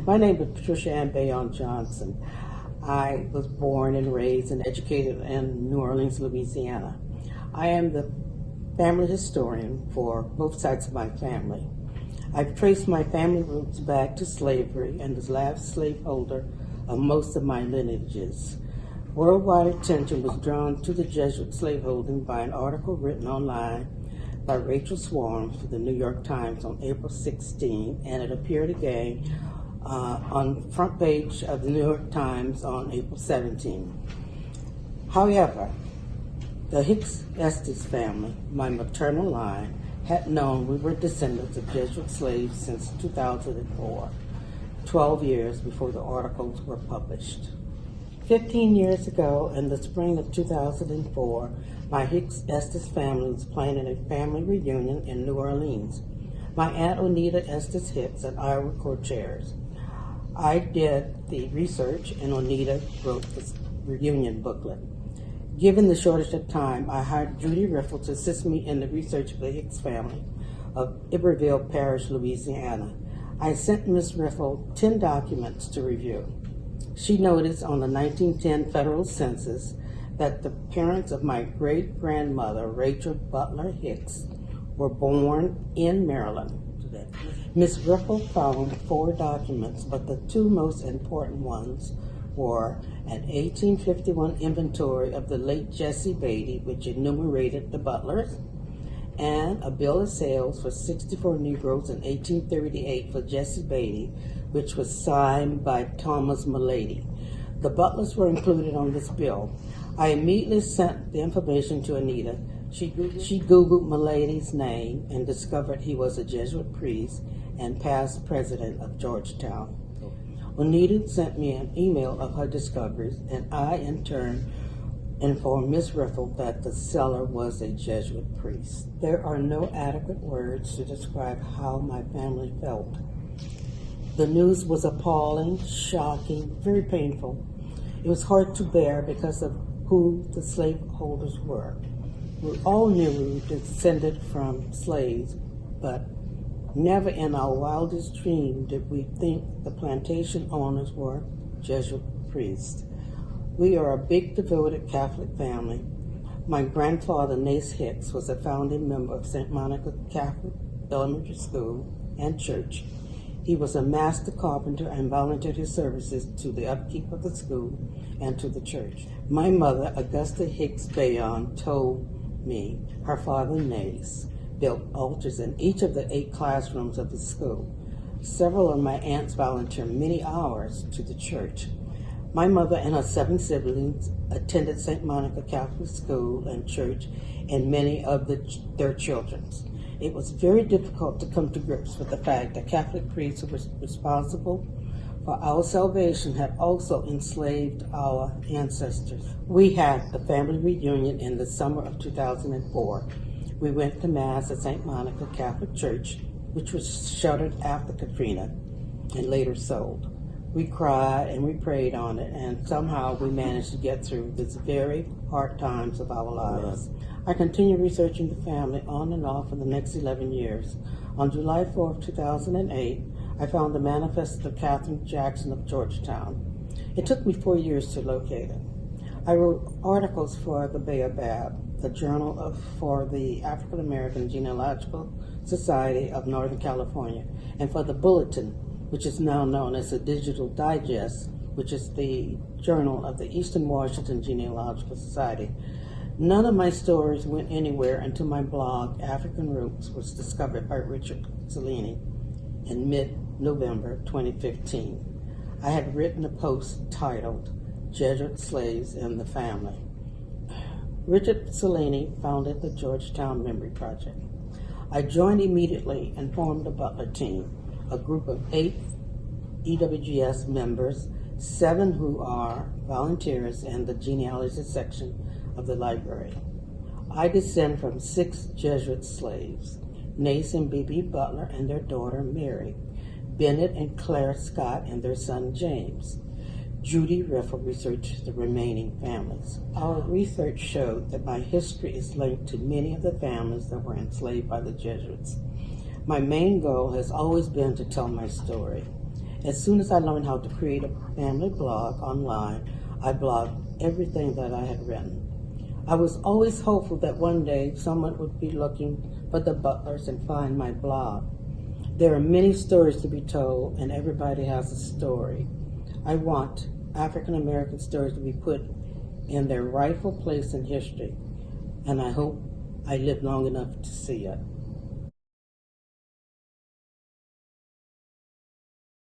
My name is Patricia and Bayonne Johnson. I was born and raised and educated in New Orleans, Louisiana. I am the family historian for both sides of my family. I've traced my family roots back to slavery and the last slaveholder of most of my lineages. Worldwide attention was drawn to the Jesuit slaveholding by an article written online by Rachel Swarms for the New York Times on April 16, and it appeared again on the front page of the New York Times on April 17. However, the Hicks Estes family, my maternal line, had known we were descendants of Jesuit slaves since 2004, 12 years before the articles were published. 15 years ago, in the spring of 2004, my Hicks Estes family was planning a family reunion in New Orleans. My Aunt Onita Estes Hicks and I were co-chairs. I did the research, and Onita wrote the reunion booklet. Given the shortage of time, I hired Judy Riffle to assist me in the research of the Hicks family of Iberville Parish, Louisiana. I sent Ms. Riffle 10 documents to review. She noticed on the 1910 federal census that the parents of my great-grandmother, Rachel Butler Hicks, were born in Maryland. Ms. Riffle found 4 documents, but the 2 most important ones were an 1851 inventory of the late Jesse Beatty, which enumerated the Butlers, and a bill of sales for 64 Negroes in 1838 for Jesse Beatty, which was signed by Thomas Milady. The Butlers were included on this bill. I immediately sent the information to Anita. She Googled Milady's name and discovered he was a Jesuit priest and past president of Georgetown. Onita sent me an email of her discoveries, and I, in turn, informed Miss Riffle that the seller was a Jesuit priest. There are no adequate words to describe how my family felt. The news was appalling, shocking, very painful. It was hard to bear because of who the slaveholders were. We all knew we were descended from slaves, but never in our wildest dream did we think the plantation owners were Jesuit priests. We are a big, devoted Catholic family. My grandfather, Nace Hicks, was a founding member of St. Monica Catholic Elementary School and Church. He was a master carpenter and volunteered his services to the upkeep of the school and to the church. My mother, Augusta Hicks Bayonne, told me her father, Nace, built altars in each of the 8 classrooms of the school. Several of my aunts volunteered many hours to the church. My mother and her 7 siblings attended St. Monica Catholic School and Church, and many of their children. It was very difficult to come to grips with the fact that Catholic priests who were responsible for our salvation had also enslaved our ancestors. We had the family reunion in the summer of 2004. We went to Mass at St. Monica Catholic Church, which was shuttered after Katrina and later sold. We cried and we prayed on it, and somehow we managed to get through these very hard times of our lives. I continued researching the family on and off for the next 11 years. On July 4, 2008, I found the manifest of Catherine Jackson of Georgetown. It took me 4 years to locate it. I wrote articles for the Baobab, the journal for the African American Genealogical Society of Northern California, and for the Bulletin, which is now known as the Digital Digest, which is the journal of the Eastern Washington Genealogical Society. None of my stories went anywhere until my blog, African Roots, was discovered by Richard Cellini in mid-November 2015. I had written a post titled Jesuit Slaves in the Family. Richard Cellini founded the Georgetown Memory Project. I joined immediately and formed the Butler team, a group of 8 EWGS members, 7 who are volunteers in the genealogy section of the library. I descend from 6 Jesuit slaves, Nace and B.B. Butler and their daughter Mary, Bennett and Claire Scott and their son James. Judy Riffle researched the remaining families. Our research showed that my history is linked to many of the families that were enslaved by the Jesuits. My main goal has always been to tell my story. As soon as I learned how to create a family blog online, I blogged everything that I had written. I was always hopeful that one day someone would be looking for the Butlers and find my blog. There are many stories to be told, and everybody has a story. I want African American stories to be put in their rightful place in history, and I hope I live long enough to see it.